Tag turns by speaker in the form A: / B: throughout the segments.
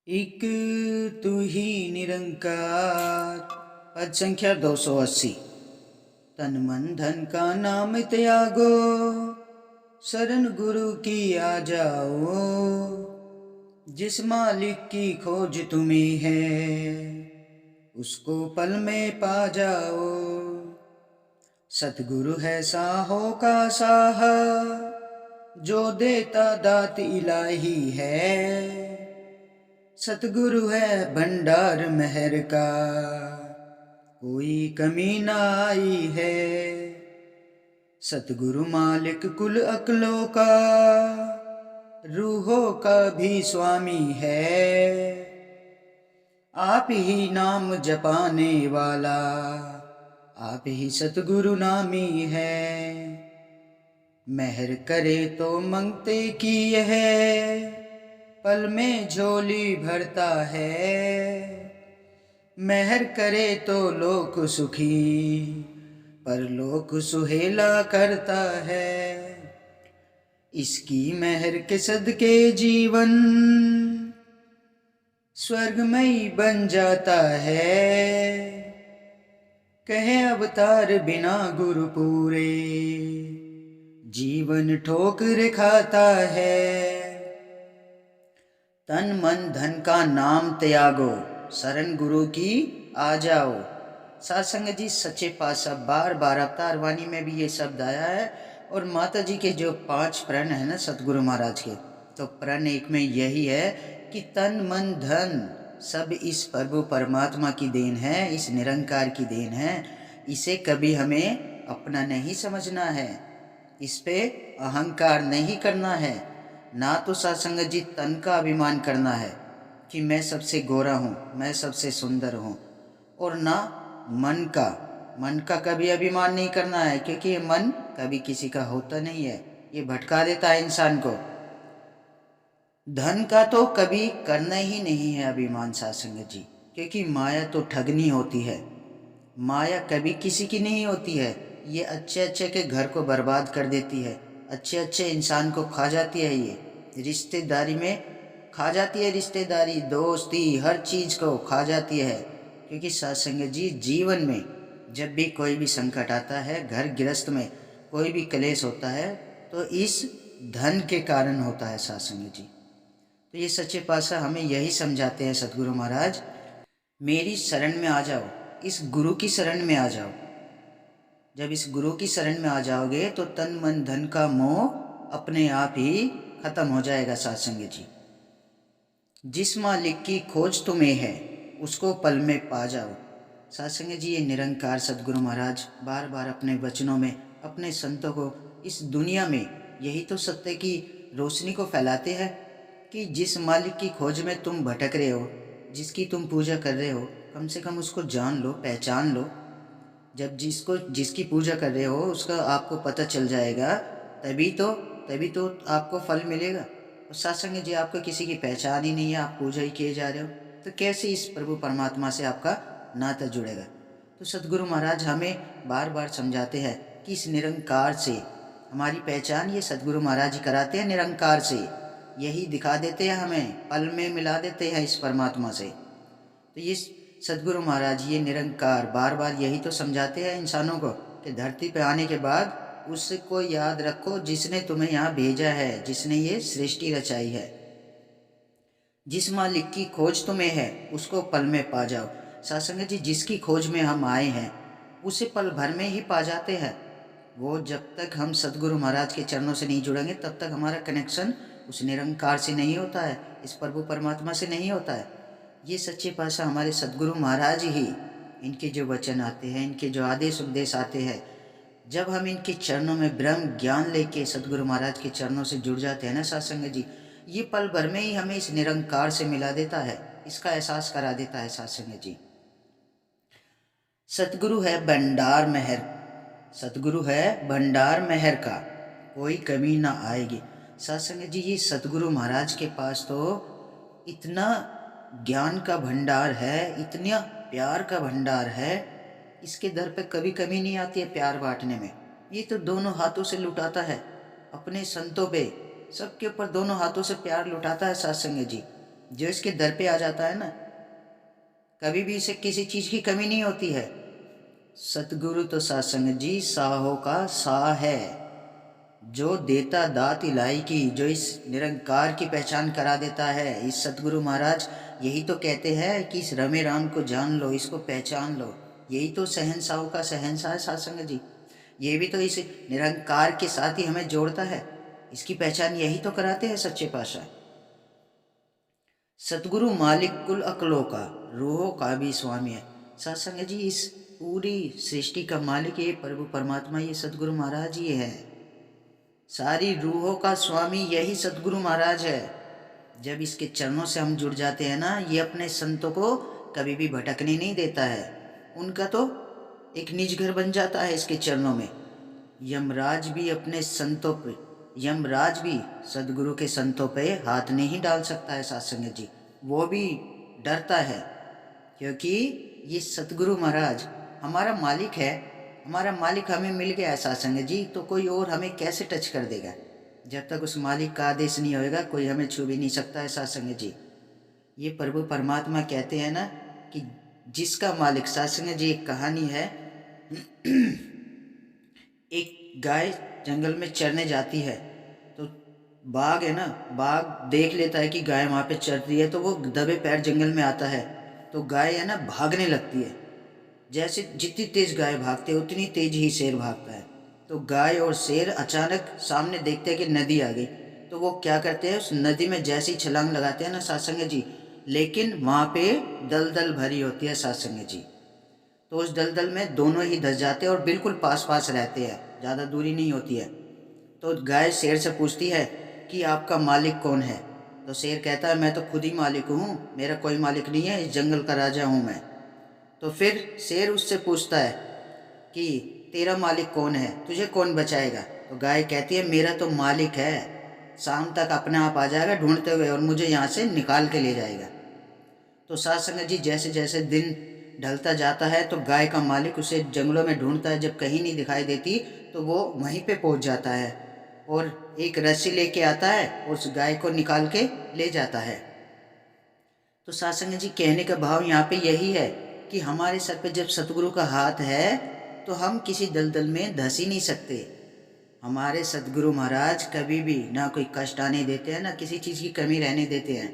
A: एक तू ही निरंकार। पद संख्या 280। तन मन धन का नाम त्यागो, शरण गुरु की आ जाओ। जिस मालिक की खोज तुम्हें है, उसको पल में पा जाओ। सतगुरु है साहों का साह, जो देता दात इलाही है। सतगुरु है भंडार मेहर का, कोई कमी ना आई है। सतगुरु मालिक कुल अकलों का, रूहों का भी स्वामी है। आप ही नाम जपाने वाला, आप ही सतगुरु नामी है। मेहर करे तो मंगते की यह, पल में झोली भरता है। मेहर करे तो लोक सुखी, पर लोक सुहेला करता है। इसकी मेहर के सदके जीवन स्वर्गमयी बन जाता है। कहे अवतार बिना गुरु पूरे, जीवन ठोकर खाता है। तन मन धन का नाम त्यागो, शरण गुरु की आ जाओ। साथ संगत जी, सच्चे पातशाह बार बार अवतार वाणी में भी ये शब्द आया है। और माता जी के जो 5 प्रण है ना सतगुरु महाराज के, तो प्रण एक में यही है कि तन मन धन सब इस प्रभु परमात्मा की देन है, इस निरंकार की देन है। इसे कभी हमें अपना नहीं समझना है, इस पे अहंकार नहीं करना है। ना तो सत्संगत जी तन का अभिमान करना है कि मैं सबसे गोरा हूँ, मैं सबसे सुंदर हूँ, और ना मन का कभी अभिमान नहीं करना है, क्योंकि ये मन कभी किसी का होता नहीं है, ये भटका देता है इंसान को। धन का तो कभी करना ही नहीं है अभिमान सत्संगत जी, क्योंकि माया तो ठगनी होती है। माया कभी किसी की नहीं होती है। ये अच्छे अच्छे के घर को बर्बाद कर देती है, अच्छे अच्छे इंसान को खा जाती है। ये रिश्तेदारी में खा जाती है, रिश्तेदारी दोस्ती हर चीज़ को खा जाती है। क्योंकि सत्संग जी, जीवन में जब भी कोई भी संकट आता है, घर गृहस्थ में कोई भी क्लेश होता है, तो इस धन के कारण होता है सत्संग जी। तो ये सच्चे पातशाह हमें यही समझाते हैं सतगुरु महाराज, मेरी शरण में आ जाओ, इस गुरु की शरण में आ जाओ। जब इस गुरु की शरण में आ जाओगे तो तन मन धन का मोह अपने आप ही खत्म हो जाएगा सत्संग जी। जिस मालिक की खोज तुम्हें है, उसको पल में पा जाओ। सत्संग जी, ये निरंकार सतगुरु महाराज बार बार अपने वचनों में अपने संतों को इस दुनिया में यही तो सत्य की रोशनी को फैलाते हैं कि जिस मालिक की खोज में तुम भटक रहे हो, जिसकी तुम पूजा कर रहे हो, कम से कम उसको जान लो, पहचान लो। जब जिसकी पूजा कर रहे हो उसका आपको पता चल जाएगा, तभी तो आपको फल मिलेगा। और सत्संग जी, आपको किसी की पहचान ही नहीं है, आप पूजा ही किए जा रहे हो, तो कैसे इस प्रभु परमात्मा से आपका नाता जुड़ेगा। तो सतगुरु महाराज हमें बार बार समझाते हैं कि इस निरंकार से हमारी पहचान ये सतगुरु महाराज जी कराते हैं। निरंकार से यही दिखा देते हैं, हमें पल में मिला देते हैं इस परमात्मा से। तो ये सतगुरु महाराज ये निरंकार बार बार यही तो समझाते हैं इंसानों को कि धरती पे आने के बाद उसको याद रखो जिसने तुम्हें यहाँ भेजा है, जिसने ये सृष्टि रचाई है। जिस मालिक की खोज तुम्हें है, उसको पल में पा जाओ। सत्संग जी, जिसकी खोज में हम आए हैं उसे पल भर में ही पा जाते हैं। वो जब तक हम सतगुरु महाराज के चरणों से नहीं जुड़ेंगे तब तक हमारा कनेक्शन उस निरंकार से नहीं होता है, इस प्रभु परमात्मा से नहीं होता है। ये सच्चे पातशाह हमारे सतगुरु महाराज ही, इनके जो वचन आते हैं, इनके जो आदेश उपदेश आते हैं, जब हम इनके चरणों में ब्रह्म ज्ञान लेके सतगुरु महाराज के चरणों से जुड़ जाते हैं ना सत्संग जी, ये पल भर में ही हमें इस निरंकार से मिला देता है, इसका एहसास करा देता है सत्संग जी। सतगुरु है भंडार मेहर, सतगुरु है भंडार मेहर का, कोई कमी ना आएगी। सत्संग जी, ये सतगुरु महाराज के पास तो इतना ज्ञान का भंडार है, इतना प्यार का भंडार है, इसके दर पे कभी कमी नहीं आती है प्यार बांटने में। ये तो दोनों हाथों से लुटाता है अपने संतों पे, सबके ऊपर दोनों हाथों से प्यार लुटाता है सत्संग जी। जो इसके दर पे आ जाता है ना, कभी भी इसे किसी चीज़ की कमी नहीं होती है। सतगुरु तो साध संगत जी साहों का सा है, जो देता दात इलाही की, जो इस निरंकार की पहचान करा देता है। इस सतगुरु महाराज यही तो कहते हैं कि इस रमे राम को जान लो, इसको पहचान लो। यही तो शहंशाहों का शहंशाह है साध संगत जी। ये भी तो इस निरंकार के साथ ही हमें जोड़ता है, इसकी पहचान यही तो कराते हैं सच्चे पातशाह। सतगुरु मालिक कुल अकलों का, रूहों का भी स्वामी है। साध संगत जी इस पूरी सृष्टि का मालिक ये प्रभु परमात्मा, ये सतगुरु महाराज ही है। सारी रूहों का स्वामी यही सतगुरु महाराज है। जब इसके चरणों से हम जुड़ जाते हैं ना, ये अपने संतों को कभी भी भटकने नहीं देता है। उनका तो एक निज घर बन जाता है इसके चरणों में। यमराज भी अपने संतों पे, यमराज भी सदगुरु के संतों पे हाथ नहीं डाल सकता है साध संगत जी। वो भी डरता है, क्योंकि ये सतगुरु महाराज हमारा मालिक है। हमारा मालिक हमें मिल गया है साध संगत जी, तो कोई और हमें कैसे टच कर देगा। जब तक उस मालिक का आदेश नहीं होएगा कोई हमें छू भी नहीं सकता है साध संगत जी। ये प्रभु परमात्मा कहते हैं ना कि जिसका मालिक, साध संगत जी एक कहानी है। एक गाय जंगल में चरने जाती है, तो बाघ है ना, बाघ देख लेता है कि गाय वहाँ पे चर रही है, तो वो दबे पैर जंगल में आता है। तो गाय है ना भागने लगती है। जैसे जितनी तेज गाय भागती है उतनी तेज ही शेर भागता है। तो गाय और शेर अचानक सामने देखते हैं कि नदी आ गई, तो वो क्या करते हैं, उस नदी में जैसे ही छलांग लगाते हैं ना साध संगत जी, लेकिन वहाँ पे दलदल भरी होती है साध संगत जी। तो उस दलदल में दोनों ही धंस जाते हैं और बिल्कुल पास पास रहते हैं, ज़्यादा दूरी नहीं होती है। तो गाय शेर से पूछती है कि आपका मालिक कौन है। तो शेर कहता है मैं तो खुद ही मालिक हूँ, मेरा कोई मालिक नहीं है, इस जंगल का राजा हूँ मैं। तो फिर शेर उससे पूछता है कि तेरा मालिक कौन है, तुझे कौन बचाएगा। तो गाय कहती है मेरा तो मालिक है, शाम तक अपने आप आ जाएगा ढूंढते हुए और मुझे यहाँ से निकाल के ले जाएगा। तो साध संगत जी जैसे जैसे दिन ढलता जाता है तो गाय का मालिक उसे जंगलों में ढूंढता है। जब कहीं नहीं दिखाई देती तो वो वहीं पे पहुंच जाता है और एक रस्सी लेके आता है और उस गाय को निकाल के ले जाता है। तो साध संगत जी कहने का भाव यहाँ पे यही है कि हमारे सर पे जब सतगुरु का हाथ है तो हम किसी दलदल में धंस ही नहीं सकते। हमारे सतगुरु महाराज कभी भी ना कोई कष्ट आने देते हैं, ना किसी चीज़ की कमी रहने देते हैं,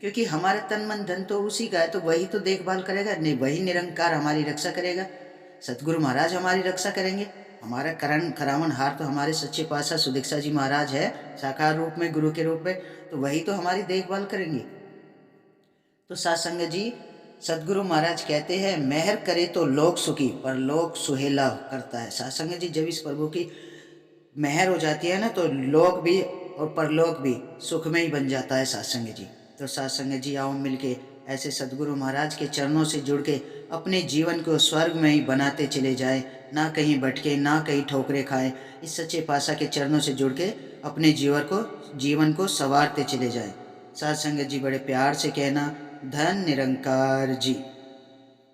A: क्योंकि हमारा तन मन धन तो उसी का है, तो वही तो देखभाल करेगा, नहीं वही निरंकार हमारी रक्षा करेगा। सतगुरु महाराज हमारी रक्षा करेंगे। हमारा करण करावन हार तो हमारे सच्चे पातशाह सुदीक्षा जी महाराज है, साकार रूप में, गुरु के रूप में, तो वही तो हमारी देखभाल करेंगे। तो साध संगत जी सदगुरु महाराज कहते हैं मेहर करे तो लोक सुखी पर लोक सुहेला करता है। साध संगत जी जब इस प्रभु की मेहर हो जाती है ना तो लोक भी और परलोक भी सुख में ही बन जाता है साध संगत जी। तो साध संगत जी आओ मिलके ऐसे सदगुरु महाराज के चरणों से जुड़ के अपने जीवन को स्वर्ग में ही बनाते चले जाए, ना कहीं भटके, ना कहीं ठोकरे खाए। इस सच्चे पातशाह के चरणों से जुड़ के अपने जीवन को संवारते चले जाए। साध संगत जी बड़े प्यार से कहना धन निरंकार जी।